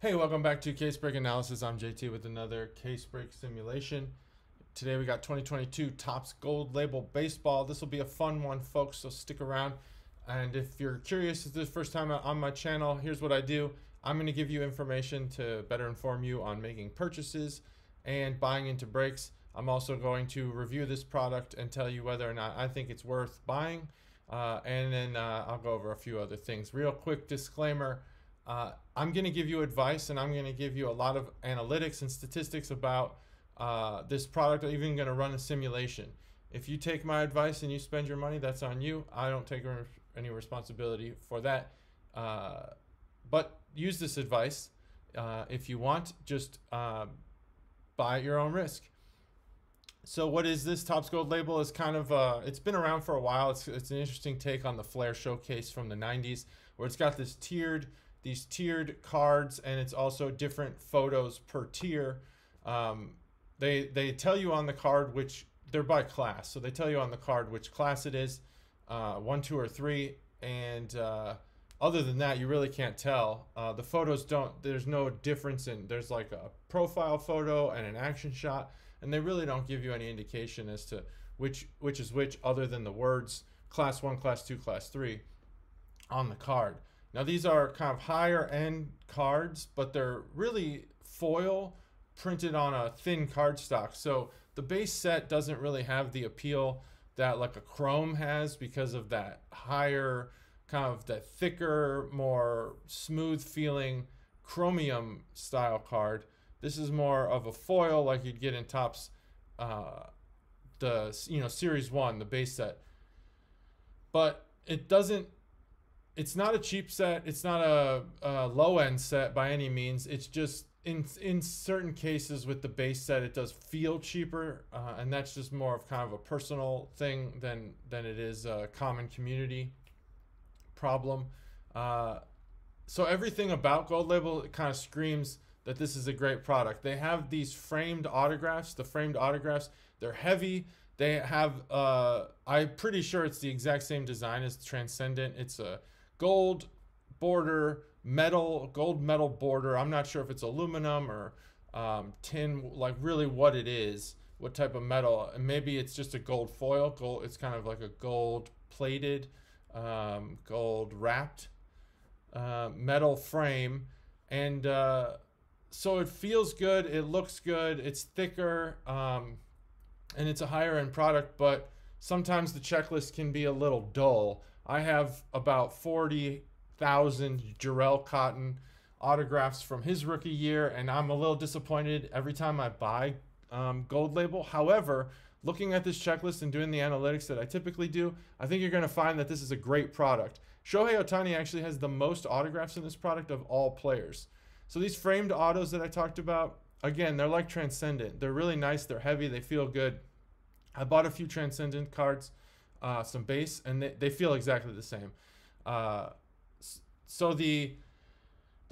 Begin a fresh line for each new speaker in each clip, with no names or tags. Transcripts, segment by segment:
Hey, welcome back to Case Break Analysis. I'm JT with another Case Break simulation. Today we got 2022 Topps Gold Label Baseball. This will be a fun one, folks, so stick around. And if you're curious, this is the first time on my channel, here's what I do. I'm going to give you information to better inform you on making purchases and buying into breaks. I'm also going to review this product and tell you whether or not I think it's worth buying. And then I'll go over a few other things. Real quick disclaimer. I'm going to give you advice and I'm going to give you a lot of analytics and statistics about this product. I'm even going to run a simulation. If you take my advice and you spend your money, that's on you. I don't take any responsibility for that. But use this advice if you want. Just buy at your own risk. So what is this? Topps Gold Label is kind of, it's been around for a while. It's an interesting take on the Flair showcase from the 90s where it's got these tiered cards, and it's also different photos per tier. They tell you on the card which, they're by class, so they tell you on the card which class it is, 1, 2, or 3, and other than that you really can't tell. The photos there's no difference there's like a profile photo and an action shot, and they really don't give you any indication as to which is which other than the words class 1, class 2, class 3 on the card. Now these are kind of higher end cards, but they're really foil printed on a thin cardstock. So the base set doesn't really have the appeal that like a chrome has because of that higher, kind of that thicker, more smooth feeling chromium style card. This is more of a foil like you'd get in Topps, Series 1, the base set. But it's not a cheap set. It's not a low-end set by any means. It's just in certain cases with the base set, it does feel cheaper, and that's just more of kind of a personal thing than it is a common community problem. So everything about Gold Label kind of screams that this is a great product. They have these framed autographs. The framed autographs, they're heavy. They have, I'm pretty sure it's the exact same design as Transcendent. It's a gold border, gold metal border. I'm not sure if it's aluminum or tin, like really what it is, what type of metal. And maybe it's just a gold foil. It's kind of like a gold plated, gold wrapped metal frame. And so it feels good. It looks good. It's thicker. And it's a higher end product, but sometimes the checklist can be a little dull. I have about 40,000 Jarrell Cotton autographs from his rookie year, and I'm a little disappointed every time I buy Gold Label. However, looking at this checklist and doing the analytics that I typically do, I think you're going to find that this is a great product. Shohei Ohtani actually has the most autographs in this product of all players. So these framed autos that I talked about, again, they're like Transcendent. They're really nice. They're heavy. They feel good. I bought a few Transcendent cards, some base, and they feel exactly the same. So the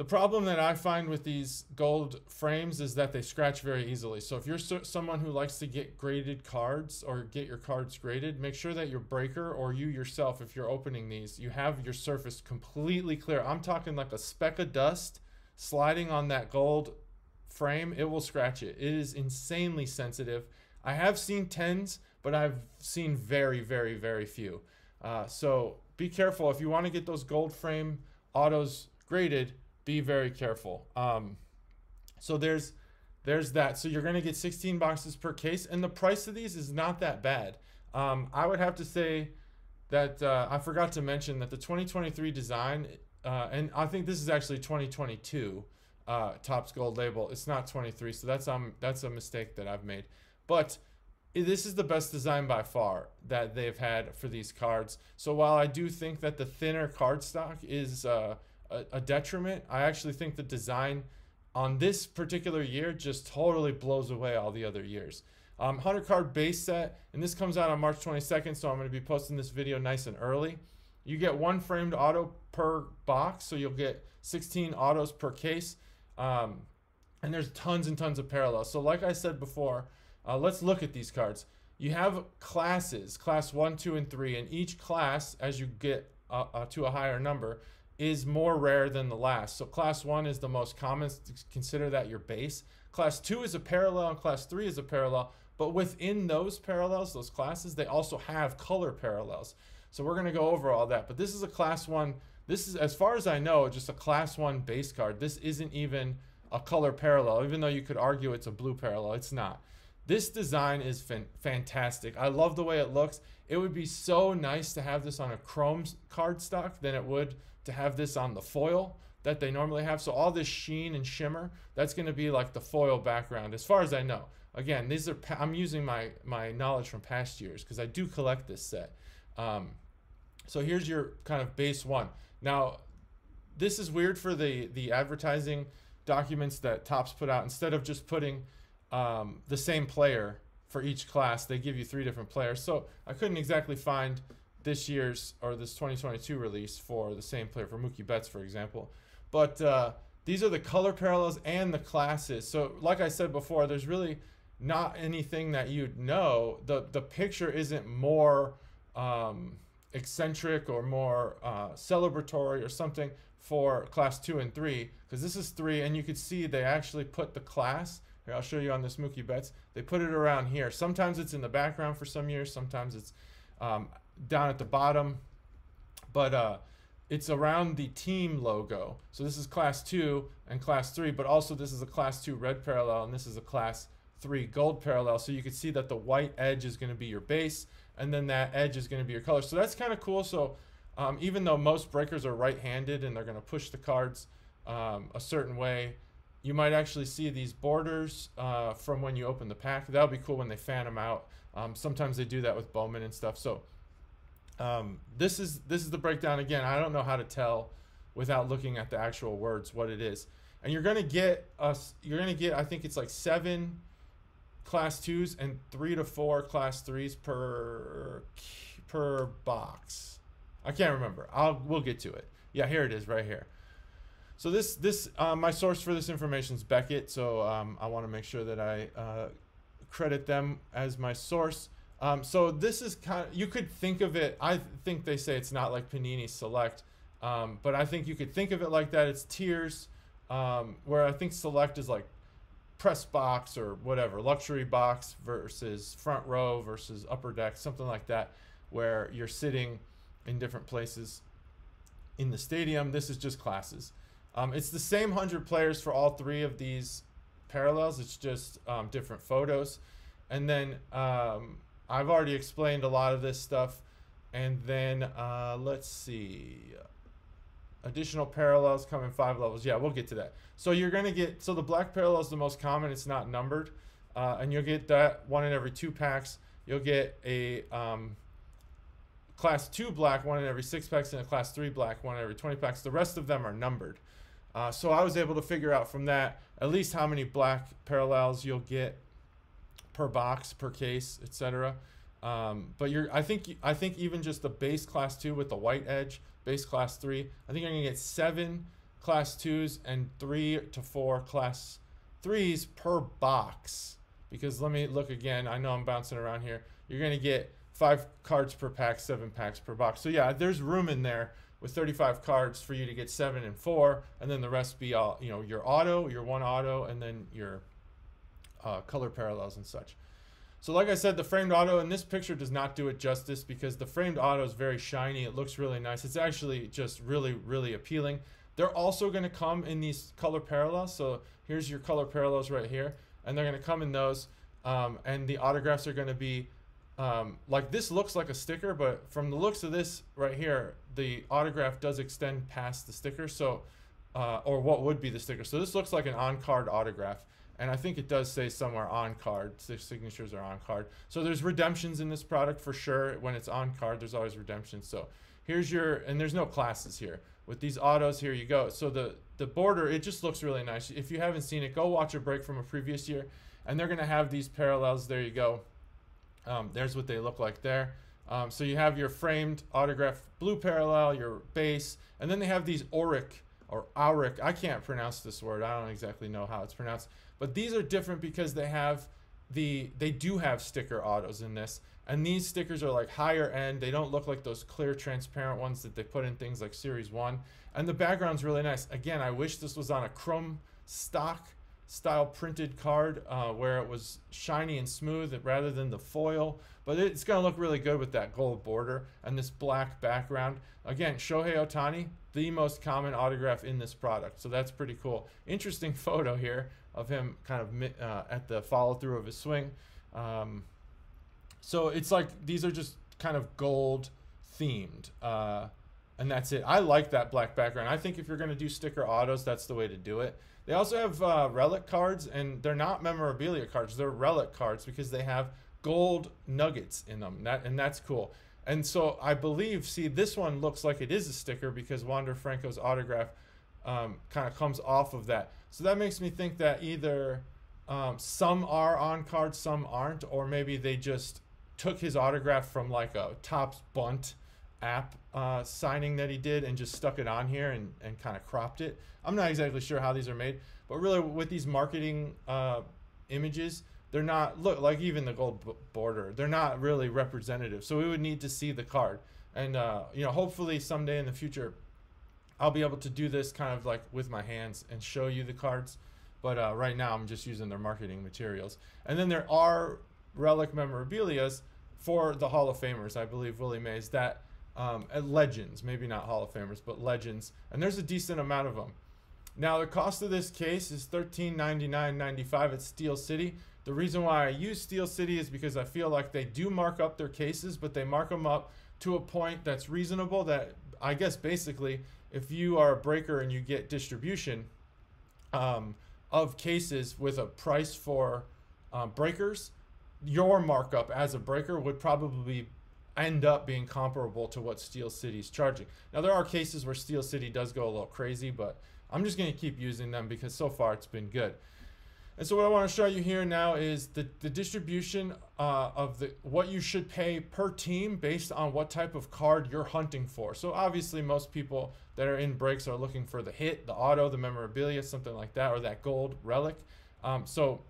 problem that I find with these gold frames is that they scratch very easily. So if you're someone who likes to get graded cards or get your cards graded, make sure that your breaker or you yourself, if you're opening these, you have your surface completely clear. I'm talking like a speck of dust sliding on that gold frame. It will scratch it. It is insanely sensitive. I have seen 10s, but I've seen very, very, very few. So be careful. If you want to get those gold frame autos graded, be very careful. So there's that. So you're going to get 16 boxes per case, and the price of these is not that bad. I would have to say that I forgot to mention that the 2023 design, and I think this is actually 2022 Topps Gold Label. It's not 23, so that's a mistake that I've made. But this is the best design by far that they've had for these cards. So while I do think that the thinner cardstock is a detriment, I actually think the design on this particular year just totally blows away all the other years. 100 card base set, and this comes out on March 22nd, so I'm going to be posting this video nice and early. You get one framed auto per box, so you'll get 16 autos per case. And there's tons and tons of parallels. So like I said before, let's look at these cards. You have classes, class 1, 2, and 3, and each class, as you get to a higher number, is more rare than the last. So class 1 is the most common. Consider that your base. Class 2 is a parallel and class 3 is a parallel. But within those parallels, those classes, they also have color parallels. So we're going to go over all that. But this is a class 1. This is, as far as I know, just a class 1 base card. This isn't even a color parallel, even though you could argue it's a blue parallel. It's not. This design is fantastic. I love the way it looks. It would be so nice to have this on a chrome cardstock than it would to have this on the foil that they normally have. So all this sheen and shimmer, that's going to be like the foil background, as far as I know. Again, these are, I'm using my knowledge from past years because I do collect this set. So here's your kind of base 1. Now, this is weird for the advertising documents that Topps put out. Instead of just putting the same player for each class, they give you 3 different players. So I couldn't exactly find this year's or this 2022 release for the same player for Mookie Betts, for example. But these are the color parallels and the classes. So like I said before, there's really not anything that you'd know. The picture isn't more eccentric or more celebratory or something for class 2 and 3, because this is 3, and you could see they actually put the class here. I'll show you on this Mookie Betts. They put it around here. Sometimes it's in the background for some years. Sometimes it's down at the bottom, but it's around the team logo. So this is class 2 and class 3, but also this is a class 2 red parallel, and this is a class 3 gold parallel. So you can see that the white edge is going to be your base, and then that edge is going to be your color. So that's kind of cool. So even though most breakers are right-handed and they're going to push the cards a certain way, you might actually see these borders from when you open the pack. That'll be cool when they fan them out. Sometimes they do that with Bowman and stuff. So this is the breakdown. Again, I don't know how to tell without looking at the actual words what it is. And you're gonna get I think it's like 7 class 2s and 3 to 4 class 3s per box. I can't remember. We'll get to it. Yeah, here it is right here. So this my source for this information is Beckett. So I want to make sure that I credit them as my source. So this is kind of, you could think of it, I think they say it's not like Panini Select, but I think you could think of it like that. It's tiers, where I think Select is like press box or whatever, luxury box versus front row versus upper deck, something like that, where you're sitting in different places in the stadium. This is just classes. It's the same 100 players for all 3 of these parallels. It's just different photos. And then I've already explained a lot of this stuff. And then let's see. Additional parallels come in 5 levels. Yeah, we'll get to that. So you're going to get, so the black parallel is the most common. It's not numbered. And you'll get that 1 in every 2 packs. You'll get a class 2 black 1 in every 6 packs and a class 3 black 1 in every 20 packs. The rest of them are numbered. So I was able to figure out from that at least how many black parallels you'll get per box, per case, etc. But I think even just the base class 2 with the white edge, base class 3, I think you're gonna get 7 class 2s and 3 to 4 class 3s per box. Because let me look again. I know I'm bouncing around here. You're gonna get 5 cards per pack, 7 packs per box. So yeah, there's room in there with 35 cards for you to get 7 and 4, and then the rest be all, you know, your auto, your 1 auto, and then your color parallels and such. So like I said, the framed auto in this picture does not do it justice because the framed auto is very shiny. It looks really nice. It's actually just really, really appealing. They're also going to come in these color parallels. So here's your color parallels right here, and they're going to come in those, and the autographs are going to be like, this looks like a sticker, but from the looks of this right here, the autograph does extend past the sticker, so or what would be the sticker. So this looks like an on-card autograph, and I think it does say somewhere on card. The signatures are on card. So there's redemptions in this product for sure. When it's on card, there's always redemptions. So here's your, and there's no classes here. With these autos, here you go. So the border, it just looks really nice. If you haven't seen it, go watch a break from a previous year, and they're gonna have these parallels. There you go. There's what they look like there. So you have your framed autograph blue parallel, your base, and then they have these auric or auric. I can't pronounce this word. I don't exactly know how it's pronounced. But these are different because they have they do have sticker autos in this, and these stickers are like higher end. They don't look like those clear transparent ones that they put in things like Series 1, and the background's really nice. Again, I wish this was on a chrome stock style printed card where it was shiny and smooth rather than the foil, but it's going to look really good with that gold border and this black background. Again, Shohei Ohtani, the most common autograph in this product, so that's pretty cool. Interesting photo here of him kind of at the follow through of his swing. So it's like these are just kind of gold themed, and that's it. I like that black background. I think if you're going to do sticker autos, that's the way to do it. They also have relic cards, and they're not memorabilia cards. They're relic cards because they have gold nuggets in them, and that's cool. And so I believe, see, this one looks like it is a sticker because Wander Franco's autograph kind of comes off of that. So that makes me think that either some are on cards, some aren't, or maybe they just took his autograph from like a Topps Bunt app signing that he did and just stuck it on here and kind of cropped it. I'm not exactly sure how these are made, but really with these marketing images, they're not, look, like even the gold border, they're not really representative. So we would need to see the card. And, you know, hopefully someday in the future, I'll be able to do this kind of like with my hands and show you the cards. But right now I'm just using their marketing materials. And then there are relic memorabilias for the Hall of Famers. I believe Willie Mays, that legends, maybe not Hall of Famers, but legends. And there's a decent amount of them. Now the cost of this case is $13.99.95 at Steel City. The reason why I use Steel City is because I feel like they do mark up their cases, but they mark them up to a point that's reasonable, that I guess basically if you are a breaker and you get distribution of cases with a price for breakers, your markup as a breaker would probably end up being comparable to what Steel City's charging. Now there are cases where Steel City does go a little crazy, but I'm just going to keep using them because so far it's been good. And so what I want to show you here now is the distribution of what you should pay per team based on what type of card you're hunting for. So obviously most people that are in breaks are looking for the hit, the auto, the memorabilia, something like that, or that gold relic. So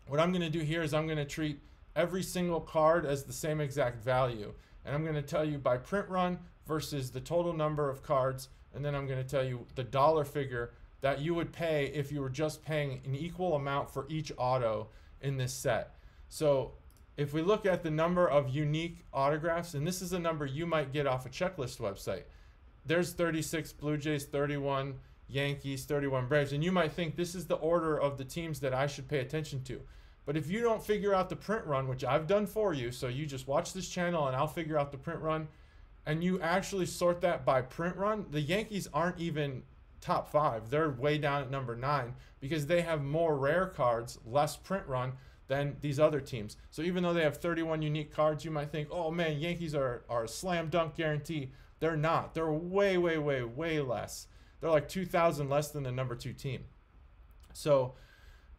what I'm going to do here is I'm going to treat every single card as the same exact value. And I'm going to tell you by print run versus the total number of cards. And then I'm going to tell you the dollar figure that you would pay if you were just paying an equal amount for each auto in this set. So if we look at the number of unique autographs, and this is a number you might get off a checklist website. There's 36 Blue Jays, 31 Yankees, 31 Braves, and you might think this is the order of the teams that I should pay attention to. But if you don't figure out the print run, which I've done for you, so you just watch this channel and I'll figure out the print run, and you actually sort that by print run, the Yankees aren't even top 5. They're way down at number 9 because they have more rare cards, less print run than these other teams. So even though they have 31 unique cards, you might think, oh man, Yankees are a slam dunk guarantee. They're not. They're way, way, way, way less. They're like 2,000 less than the number 2 team. So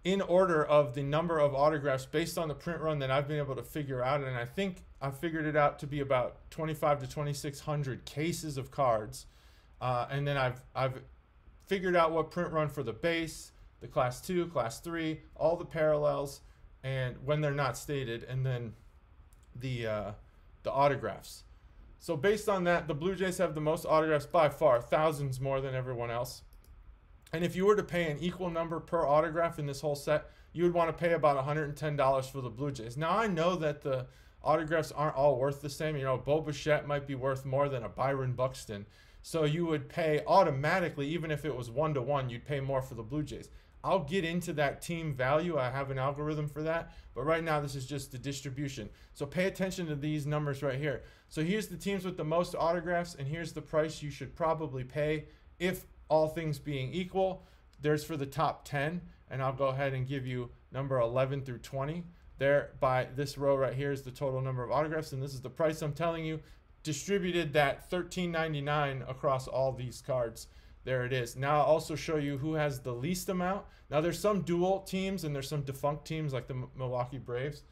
in order of the number of autographs based on the print run that I've been able to figure out, and I think I figured it out to be about 25 to 2,600 cases of cards, and then I've figured out what print run for the base, the class 2, class 3, all the parallels, and when they're not stated, and then the autographs. So based on that, the Blue Jays have the most autographs by far, thousands more than everyone else. And if you were to pay an equal number per autograph in this whole set, you would want to pay about $110 for the Blue Jays. Now, I know that the autographs aren't all worth the same. You know, Bo Bichette might be worth more than a Byron Buxton. So you would pay automatically, even if it was 1-to-1, you'd pay more for the Blue Jays. I'll get into that team value. I have an algorithm for that. But right now, this is just the distribution. So pay attention to these numbers right here. So here's the teams with the most autographs, and here's the price you should probably pay if all things being equal. There's for the top 10, and I'll go ahead and give you number 11 through 20. There by this row right here is the total number of autographs, and this is the price I'm telling you. Distributed that $13.99 across all these cards. There it is. Now I'll also show you who has the least amount. Now there's some dual teams and there's some defunct teams like the Milwaukee Braves.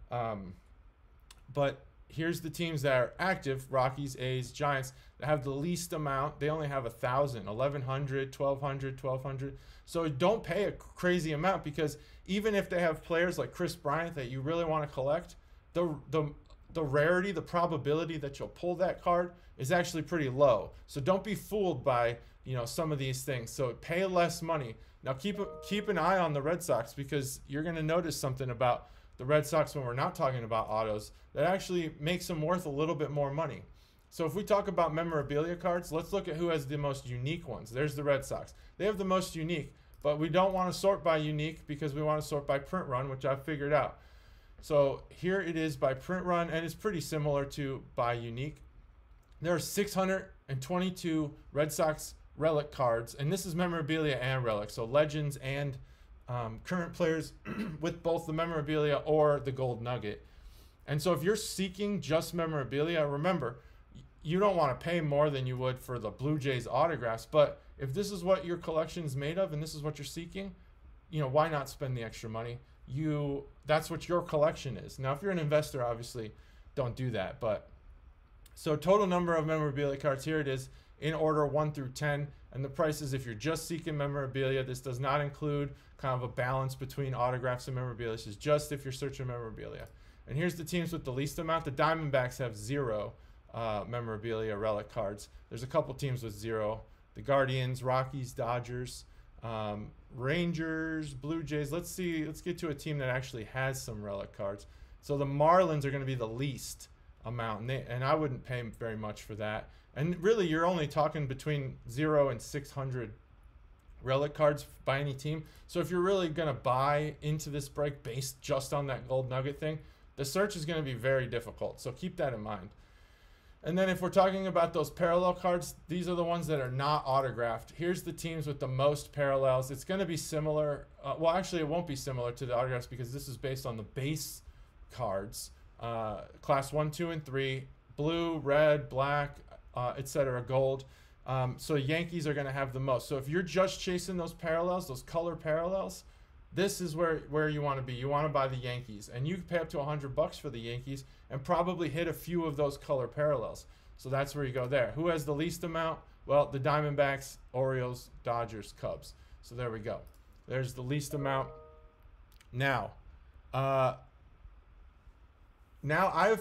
But here's the teams that are active: Rockies, A's, Giants, that have the least amount. They only have 1,000, 1,100, 1,200, 1,200. So don't pay a crazy amount, because even if they have players like Chris Bryant that you really want to collect, the rarity, the probability that you'll pull that card is actually pretty low. So don't be fooled by, you know, some of these things. So pay less money. Now keep an eye on the Red Sox, because you're going to notice something about the Red Sox when we're not talking about autos that actually makes them worth a little bit more money. So if we talk about memorabilia cards, let's look at who has the most unique ones. There's the Red Sox. They have the most unique, but we don't want to sort by unique because we want to sort by print run, which I've figured out. So here it is by print run, and it's pretty similar to by unique. There are 622 Red Sox relic cards, and this is memorabilia and relic, so legends and current players with both the memorabilia or the gold nugget. And so if you're seeking just memorabilia, remember, you don't want to pay more than you would for the Blue Jays autographs, but if this is what your collection is made of and this is what you're seeking, you know, why not spend the extra money? That's what your collection is. Now, if you're an investor, obviously don't do that. But so total number of memorabilia cards, here it is in order 1 through 10, and the prices if you're just seeking memorabilia. This does not include kind of a balance between autographs and memorabilia. This is just if you're searching memorabilia. And here's the teams with the least amount. The Diamondbacks have 0 memorabilia relic cards. There's a couple teams with 0. The Guardians, Rockies, Dodgers, Rangers, Blue Jays. Let's get to a team that actually has some relic cards. So the Marlins are going to be the least amount, and I wouldn't pay very much for that. And really, you're only talking between 0 and 600 relic cards by any team. So if you're really going to buy into this break based just on that gold nugget thing, the search is going to be very difficult. So keep that in mind. And then if we're talking about those parallel cards, these are the ones that are not autographed. Here's the teams with the most parallels. It's going to be similar. Well, actually, it won't be similar to the autographs because this is based on the base cards. Class 1, 2, and 3, blue, red, black, etc., gold. So Yankees are going to have the most. So if you're just chasing those parallels, those color parallels, this is where you want to be. You want to buy the Yankees, and you can pay up to $100 for the Yankees and probably hit a few of those color parallels. So that's where you go there. Who has the least amount? Well, the Diamondbacks, Orioles, Dodgers, Cubs. So there we go. There's the least amount. Now I've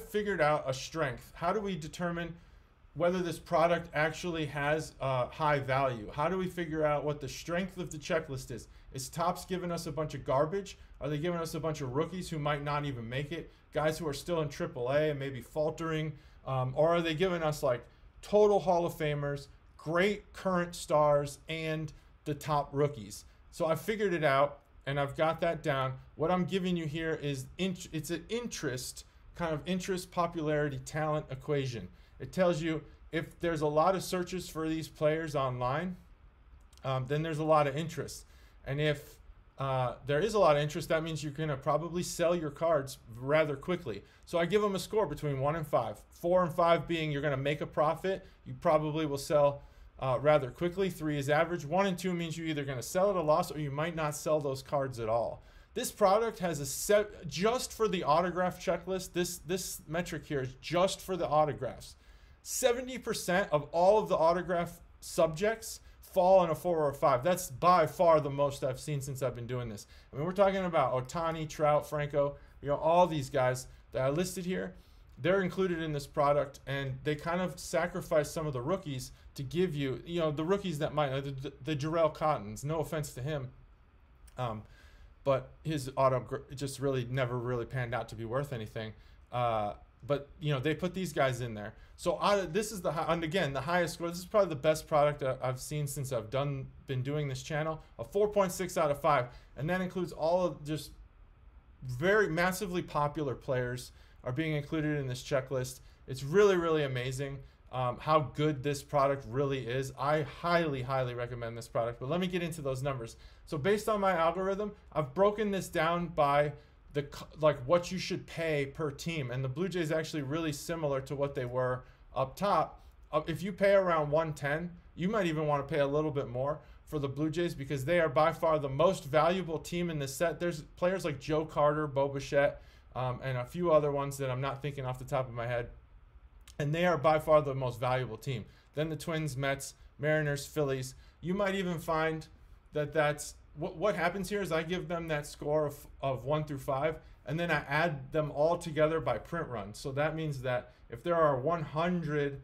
figured out a strength. How do we determine whether this product actually has high value? How do we figure out what the strength of the checklist is? Is Topps giving us a bunch of garbage? Are they giving us a bunch of rookies who might not even make it? Guys who are still in AAA and maybe faltering? Or are they giving us like total Hall of Famers, great current stars, and the top rookies? So I figured it out, and I've got that down. What I'm giving you here is it's an interest popularity talent equation. It tells you if there's a lot of searches for these players online, then there's a lot of interest. And if there is a lot of interest, that means you're going to probably sell your cards rather quickly. So I give them a score between 1 and 5. 4 and 5 being you're going to make a profit. You probably will sell rather quickly. 3 is average. 1 and 2 means you're either going to sell at a loss or you might not sell those cards at all. This product has a set just for the autograph checklist. This metric here is just for the autographs. 70% of all of the autograph subjects fall in a 4 or a 5. That's by far the most I've seen since I've been doing this. I mean, we're talking about Ohtani, Trout, Franco, you know, all these guys that I listed here. They're included in this product, and they kind of sacrifice some of the rookies to give you, you know, the rookies that might, the Jarrell Cottons, no offense to him, but his auto just really never really panned out to be worth anything. But, you know, they put these guys in there. So this is and again, the highest score. This is probably the best product I've seen since I've been doing this channel. A 4.6 out of 5. And that includes all of just very massively popular players are being included in this checklist. It's really, really amazing how good this product really is. I highly, highly recommend this product. But let me get into those numbers. So based on my algorithm, I've broken this down by what you should pay per team, and the Blue Jays actually really similar to what they were up top. If you pay around 110, you might even want to pay a little bit more for the Blue Jays because they are by far the most valuable team in this set. There's players like Joe Carter, Bo Bichette, and a few other ones that I'm not thinking off the top of my head. And they are by far the most valuable team. Then the Twins, Mets, Mariners, Phillies. You might even find that that's what happens here is I give them that score of 1 through 5, and then I add them all together by print run. So that means that if there are 100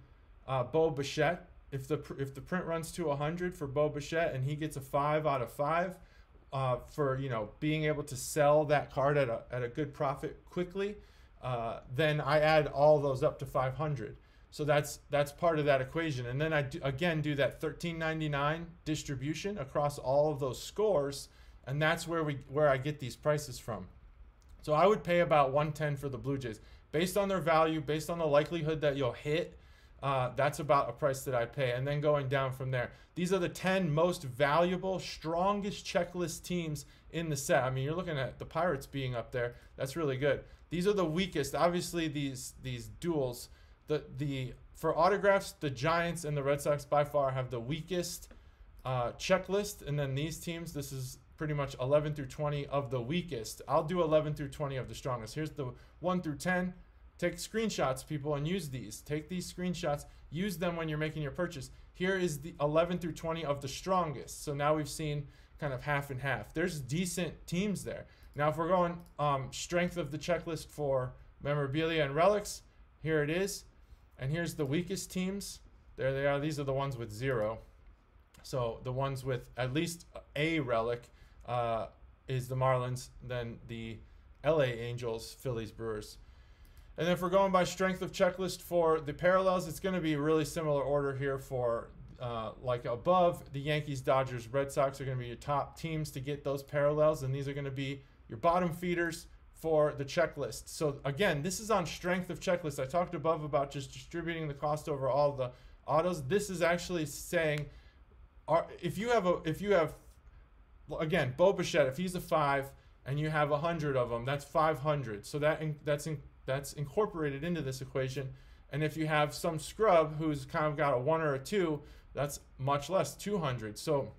Bo Bichette, if the print runs to 100 for Bo Bichette and he gets a 5 out of 5 for being able to sell that card at a good profit quickly, then I add all those up to 500. So that's part of that equation. And then I do that $13.99 distribution across all of those scores, and that's where I get these prices from. So I would pay about $110 for the Blue Jays. Based on their value, based on the likelihood that you'll hit, that's about a price that I pay. And then going down from there. These are the 10 most valuable, strongest checklist teams in the set. I mean, you're looking at the Pirates being up there. That's really good. These are the weakest. Obviously, these duels. For autographs, the Giants and the Red Sox by far have the weakest checklist, and then these teams, this is pretty much 11 through 20 of the weakest. I'll do 11 through 20 of the strongest. Here's the 1 through 10. Take screenshots, people, and use these. Take these screenshots, use them when you're making your purchase. Here is the 11 through 20 of the strongest. So now we've seen kind of half and half. There's decent teams there. Now if we're going strength of the checklist for memorabilia and relics, here it is. And here's the weakest teams. There they are. These are the ones with 0. So the ones with at least a relic is the Marlins, then the LA Angels, Phillies, Brewers. And then if we're going by strength of checklist for the parallels, it's going to be a really similar order here for like above. The Yankees, Dodgers, Red Sox are going to be your top teams to get those parallels, and these are going to be your bottom feeders for the checklist. So again, this is on strength of checklist. I talked above about just distributing the cost over all the autos. This is actually saying, if you have again, Bo Bichette, if he's a 5 and you have 100 of them, that's 500. So that's incorporated into this equation. And if you have some scrub who's kind of got a 1 or a 2, that's much less, 200. So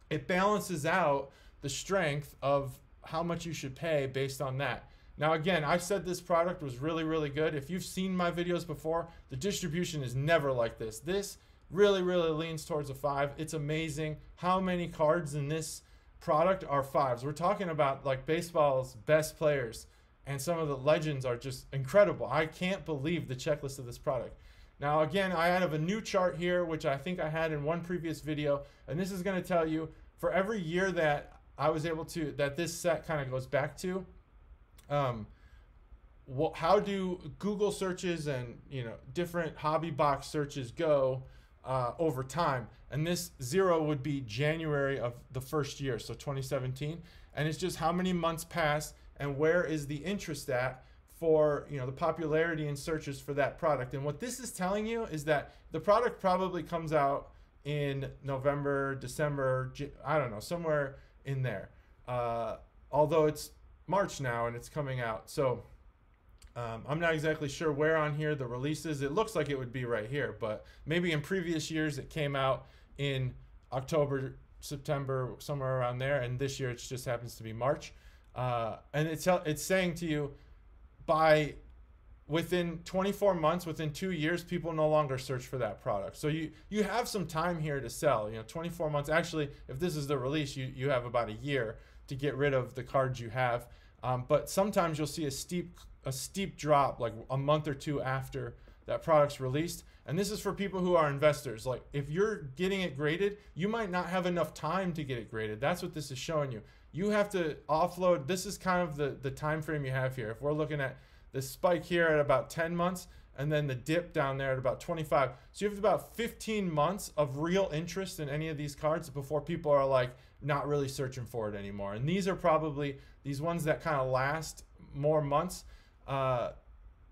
it balances out the strength of how much you should pay based on that. Now again, I've said this product was really, really good. If you've seen my videos before, the distribution is never like this. This really, really leans towards a 5. It's amazing how many cards in this product are 5s. We're talking about like baseball's best players, and some of the legends are just incredible. I can't believe the checklist of this product. Now again, I have a new chart here, which I think I had in one previous video, and this is going to tell you for every year that I was able to, that this set kind of goes back to, how do Google searches and different hobby box searches go over time? And this 0 would be January of the first year, so 2017, and it's just how many months pass and where is the interest at for the popularity in searches for that product. And what this is telling you is that the product probably comes out in November, December, I don't know, somewhere in there. Although it's March now and it's coming out, so I'm not exactly sure where on here the release is. It looks like it would be right here, but maybe in previous years it came out in October, September, somewhere around there, and this year it just happens to be March. And it's saying to you, within 24 months, within 2 years, people no longer search for that product. So you have some time here to sell. 24 months. Actually, if this is the release, you have about a year to get rid of the cards you have. But sometimes you'll see a steep drop, like a month or 2 after that product's released. And this is for people who are investors. Like if you're getting it graded, you might not have enough time to get it graded. That's what this is showing you. You have to offload. This is kind of the time frame you have here. If we're looking at the spike here at about 10 months and then the dip down there at about 25. So you have about 15 months of real interest in any of these cards before people are like not really searching for it anymore. And these are probably these ones that kind of last more months.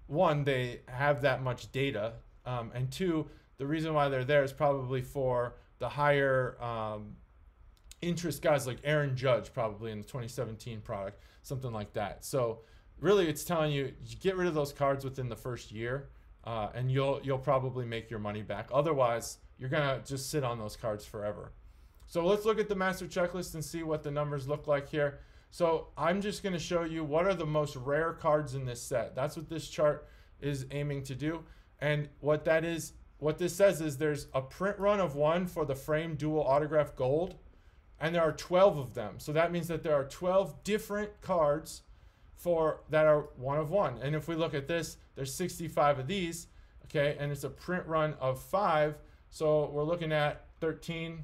One, they have that much data. And 2, the reason why they're there is probably for the higher interest guys like Aaron Judge, probably in the 2017 product, something like that. So really it's telling you get rid of those cards within the first year, and you'll probably make your money back. Otherwise, you're gonna just sit on those cards forever. So let's look at the master checklist and see what the numbers look like here. So I'm just going to show you what are the most rare cards in this set. That's what this chart is aiming to do. And what this says is there's a print run of one for the frame dual autograph gold, and there are 12 of them. So that means that there are 12 different cards that are one of one. And if we look at this, there's 65 of these, okay, and it's a print run of 5. So we're looking at 13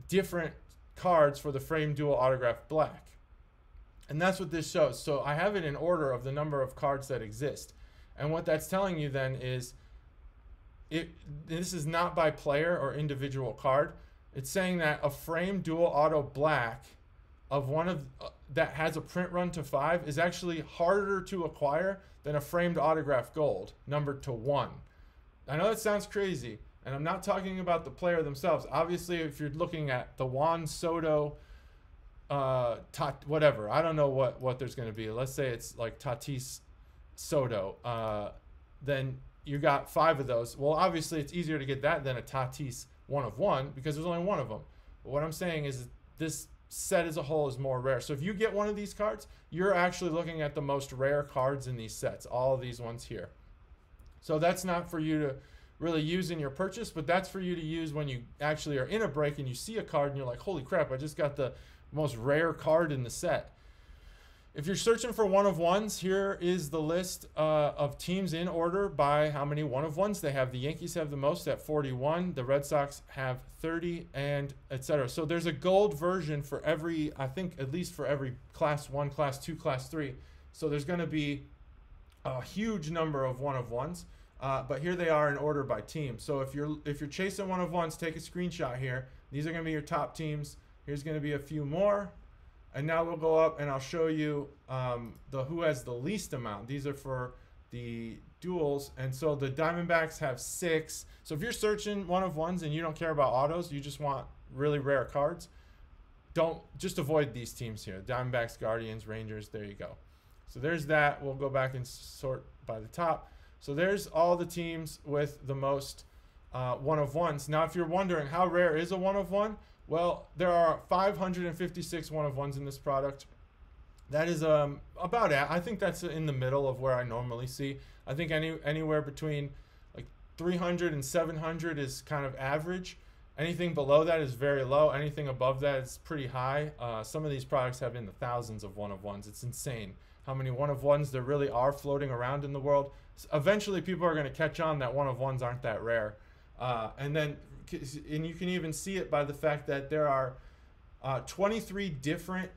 different cards for the frame dual autograph black. And that's what this shows. So I have it in order of the number of cards that exist. And what that's telling you then is this is not by player or individual card. It's saying that a frame dual auto black of one of that has a print run to 5 is actually harder to acquire than a framed autograph gold numbered to 1. I know that sounds crazy, and I'm not talking about the player themselves. Obviously, if you're looking at the Juan Soto, whatever, I don't know what there's going to be. Let's say it's like Tatis Soto. Then you got 5 of those. Well, obviously, it's easier to get that than a Tatis 1 of 1 because there's only 1 of them. But what I'm saying is this set as a whole is more rare. So if you get one of these cards, you're actually looking at the most rare cards in these sets, all of these ones here. So that's not for you to really use in your purchase, but that's for you to use when you actually are in a break and you see a card and you're like, holy crap, I just got the most rare card in the set. If you're searching for one of ones, here is the list of teams in order by how many one of ones they have. The Yankees have the most at 41. The Red Sox have 30, and etc. So there's a gold version for every, I think at least for every class 1, class 2, class 3. So there's going to be a huge number of one of ones. But here they are in order by team. So if you're chasing one of ones, take a screenshot here. These are going to be your top teams. Here's going to be a few more. And now we'll go up and I'll show you who has the least amount. These are for the duels. And so the Diamondbacks have 6. So if you're searching one of ones and you don't care about autos, you just want really rare cards, just avoid these teams here. Diamondbacks, Guardians, Rangers, there you go. So there's that. We'll go back and sort by the top. So there's all the teams with the most one of ones. Now, if you're wondering how rare is a one of one, well, there are 556 one of ones in this product. That is about it. I think that's in the middle of where I normally see. I think anywhere between like 300 and 700 is kind of average. Anything below that is very low. Anything above that is pretty high. Some of these products have in the thousands of one of ones. It's insane how many one of ones there really are floating around in the world. Eventually, people are going to catch on that one of ones aren't that rare, and you can even see it by the fact that there are 23 different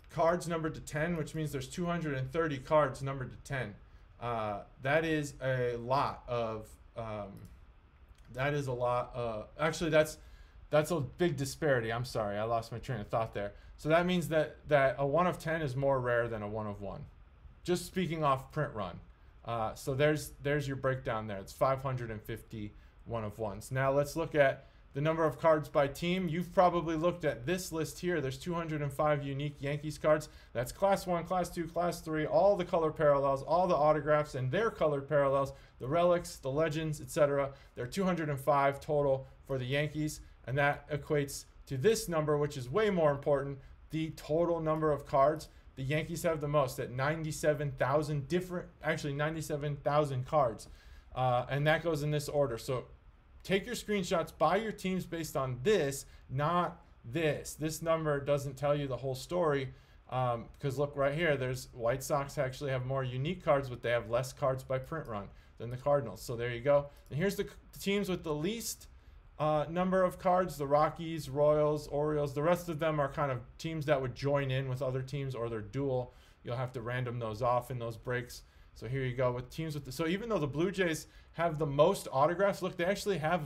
cards numbered to 10, which means there's 230 cards numbered to 10. That is a lot of. Actually, that's a big disparity. I'm sorry, I lost my train of thought there. So that means that a 1 of 10 is more rare than a 1 of 1. Just speaking off print run. So there's your breakdown there. It's 550 one of ones. Now let's look at the number of cards by team. You've probably looked at this list here. There's 205 unique Yankees cards. That's class 1, class 2, class 3, all the color parallels, all the autographs and their colored parallels, the relics, the legends, etc. There are 205 total for the Yankees, and that equates to this number, which is way more important, the total number of cards. The Yankees have the most at 97,000 97,000 cards. And that goes in this order. So take your screenshots, buy your teams based on this, not this. This number doesn't tell you the whole story because look right here, there's White Sox actually have more unique cards, but they have less cards by print run than the Cardinals. So there you go. And here's the teams with the least number of cards, the Rockies, Royals, Orioles. The rest of them are kind of teams that would join in with other teams or they're dual. You'll have to random those off in those breaks. So here you go with teams with so even though the Blue Jays have the most autographs, look, they actually have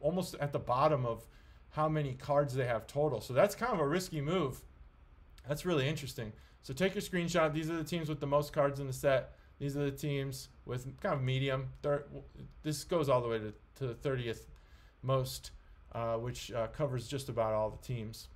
almost at the bottom of how many cards they have total. So that's kind of a risky move. That's really interesting. So take your screenshot. These are the teams with the most cards in the set. These are the teams with kind of medium. This goes all the way to the 30th most, which covers just about all the teams.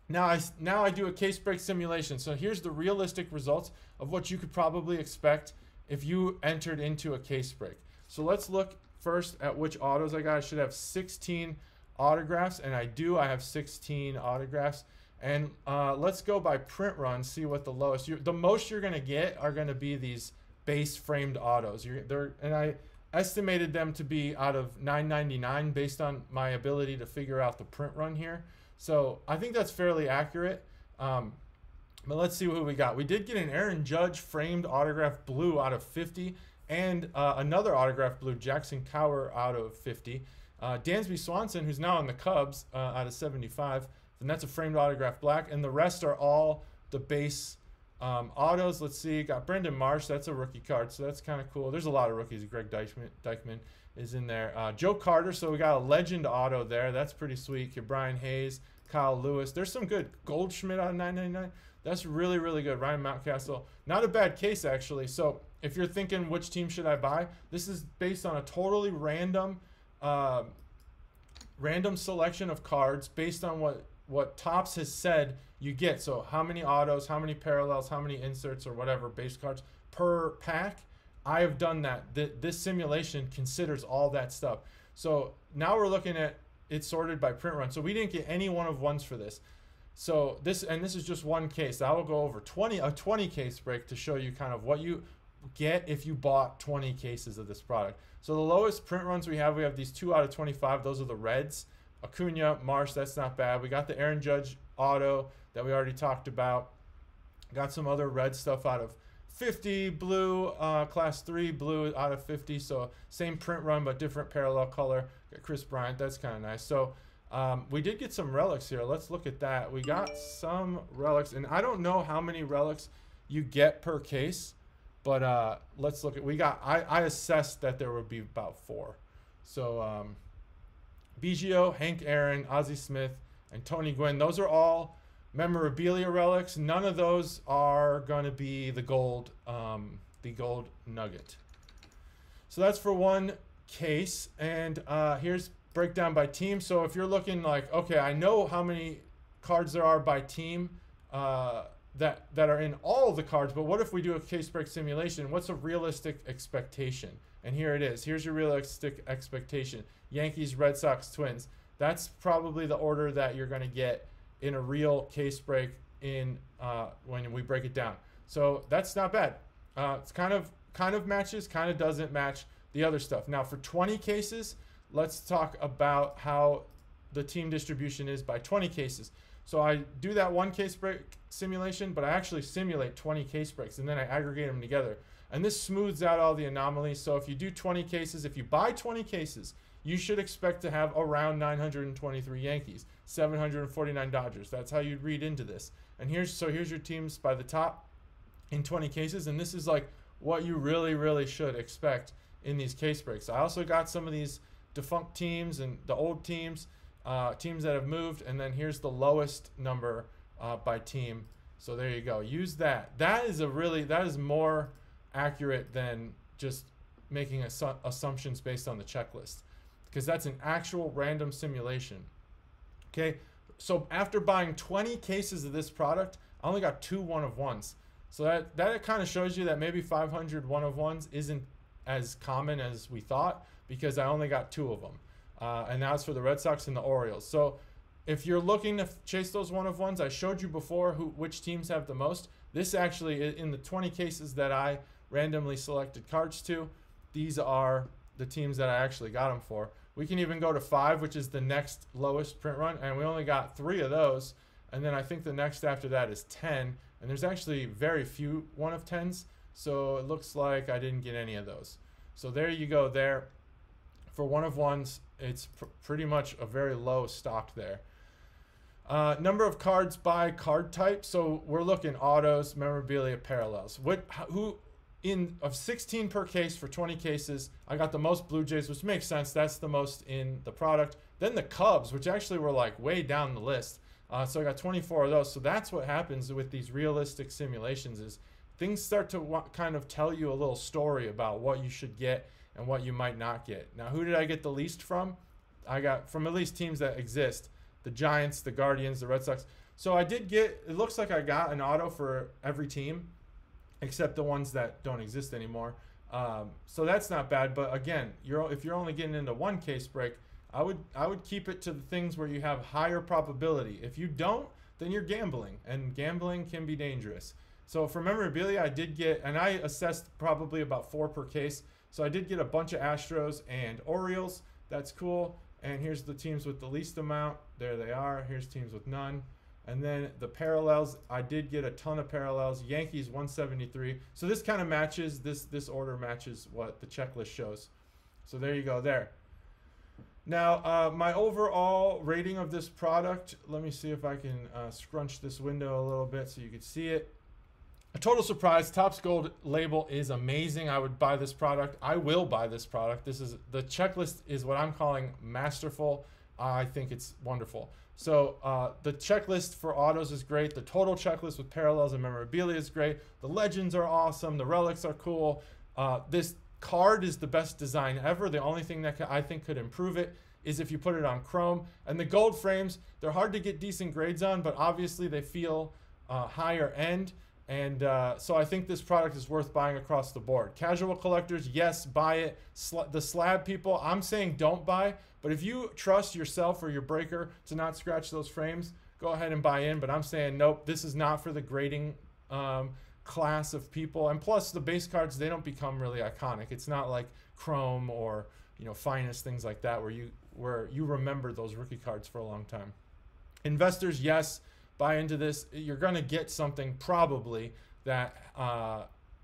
Now I do a case break simulation. So here's the realistic results of what you could probably expect if you entered into a case break. So let's look first at which autos I got. I should have 16 autographs, and I do. I have 16 autographs. And let's go by print run, see what the lowest. The most you're going to get are going to be these base framed autos. And I estimated them to be out of 999 based on my ability to figure out the print run here. So I think that's fairly accurate. But let's see who we got. We did get an Aaron Judge framed autograph blue out of 50, and another autograph blue, Jackson Cower, out of 50. Dansby Swanson, who's now on the Cubs, out of 75, and that's a framed autograph black. And the rest are all the base autos. Let's see, got Brendan Marsh, that's a rookie card, so that's kind of cool. There's a lot of rookies. Greg Deichmann is in there. Joe Carter, so we got a legend auto there. That's pretty sweet. Brian Hayes, Kyle Lewis. There's some good. Goldschmidt out of 999. That's really, really good. Ryan Mountcastle. Not a bad case, actually. So if you're thinking which team should I buy, this is based on a totally random selection of cards based on what Topps has said you get. So how many autos, how many parallels, how many inserts or whatever base cards per pack. I have done that. This simulation considers all that stuff. So now we're looking at it sorted by print run. So we didn't get any 1-of-1s for this. So this is just one case. I will go over a 20 case break to show you kind of what you get if you bought 20 cases of this product. So the lowest print runs we have these 2 out of 25. Those are the Reds. Acuna, Marsh, that's not bad. We got the Aaron Judge auto that we already talked about. Got some other red stuff out of 50, blue, class 3 blue out of 50. So same print run but different parallel color. Got Chris Bryant, that's kind of nice. So we did get some relics here. Let's look at that. We got some relics, and I don't know how many relics you get per case, but let's look at. I assessed that there would be about 4. So Biggio, Hank Aaron, Ozzie Smith, and Tony Gwynn. Those are all memorabilia relics. None of those are going to be the gold nugget. So that's for one case, and here's breakdown by team. So if you're looking like, okay, I know how many cards there are by team that are in all the cards, but what if we do a case break simulation? What's a realistic expectation? And here it is. Here's your realistic expectation. Yankees, Red Sox, Twins. That's probably the order that you're going to get in a real case break in when we break it down. So that's not bad. It's kind of matches, kind of doesn't match the other stuff. Now for 20 cases, let's talk about how the team distribution is by 20 cases. So I do that one case break simulation, but I actually simulate 20 case breaks, and then I aggregate them together. And this smooths out all the anomalies. So if you do 20 cases, if you buy 20 cases, you should expect to have around 923 Yankees, 749 Dodgers. That's how you read into this. And here's your teams by the top in 20 cases, and this is like what you really, really should expect in these case breaks. I also got some of these defunct teams and the old teams, teams that have moved, and then here's the lowest number by team. So there you go. Use that. That is more accurate than just making assumptions based on the checklist, because that's an actual random simulation. Okay, so after buying 20 cases of this product, I only got 2 1-of-1s. So that kind of shows you that maybe 500 1-of-1s isn't as common as we thought, because I only got 2 of them. And that's for the Red Sox and the Orioles. So if you're looking to chase those 1-of-1s, I showed you before which teams have the most. This actually, in the 20 cases that I randomly selected cards to, these are the teams that I actually got them for. We can even go to 5, which is the next lowest print run, and we only got 3 of those. And then I think the next after that is 10, and there's actually very few 1-of-10s, so it looks like I didn't get any of those. So there you go there. For 1-of-1s, it's pretty much a very low stock there. Number of cards by card type. So we're looking autos, memorabilia, parallels. Of 16 per case for 20 cases, I got the most Blue Jays, which makes sense. That's the most in the product. Then the Cubs, which actually were like way down the list. So I got 24 of those. So that's what happens with these realistic simulations, is things start to kind of tell you a little story about what you should get and what you might not get. Now, who did I get the least from? I got from at least teams that exist: the Giants, the Guardians, the Red Sox. So I did get, it looks like I got an auto for every team except the ones that don't exist anymore. So that's not bad. But again, if you're only getting into one case break, I would keep it to the things where you have higher probability. If you don't, then you're gambling, and gambling can be dangerous. So for memorabilia, I did get, and I assessed probably about 4 per case. So I did get a bunch of Astros and Orioles. That's cool. And here's the teams with the least amount. There they are. Here's teams with none. And then the parallels, I did get a ton of parallels. Yankees 173. So this kind of matches, this order matches what the checklist shows. So there you go there. Now, my overall rating of this product, let me see if I can scrunch this window a little bit so you can see it. A total surprise. Topps Gold label is amazing. I would buy this product. I will buy this product. The checklist is what I'm calling masterful. I think it's wonderful. So the checklist for autos is great. The total checklist with parallels and memorabilia is great. The legends are awesome. The relics are cool. This card is the best design ever. The only thing that I think could improve it is if you put it on chrome. And the gold frames, they're hard to get decent grades on, but obviously they feel higher end. And so I think this product is worth buying across the board. Casual collectors, yes, buy it. The slab people, I'm saying don't buy. But if you trust yourself or your breaker to not scratch those frames, go ahead and buy in. But I'm saying nope, this is not for the grading class of people. And plus, the base cards, they don't become really iconic. It's not like Chrome or Finest, things like that, where you remember those rookie cards for a long time. Investors, yes, buy into this. You're going to get something probably that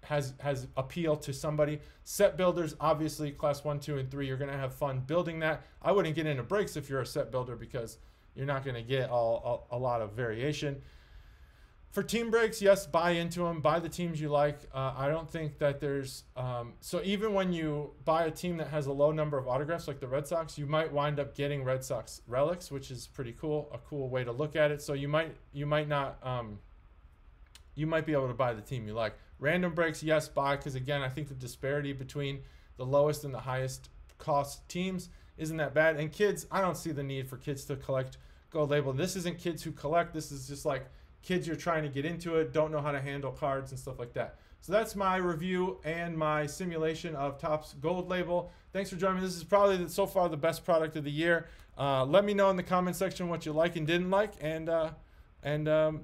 has appeal to somebody. Set builders, obviously, class 1, 2, and 3, you're going to have fun building that. I wouldn't get into breaks if you're a set builder because you're not going to get a lot of variation. For team breaks, yes, buy into them. Buy the teams you like. I don't think that there's... so even when you buy a team that has a low number of autographs, like the Red Sox, you might wind up getting Red Sox relics, which is pretty cool, a cool way to look at it. So you might not... you might be able to buy the team you like. Random breaks, yes, buy, because again, I think the disparity between the lowest and the highest cost teams isn't that bad. And kids, I don't see the need for kids to collect gold label. This isn't kids who collect. This is just like kids you're trying to get into it, don't know how to handle cards and stuff like that. So that's my review and my simulation of Topps Gold label. Thanks for joining me. This is probably so far the best product of the year. Let me know in the comment section what you like and didn't like, and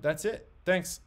that's it. Thanks.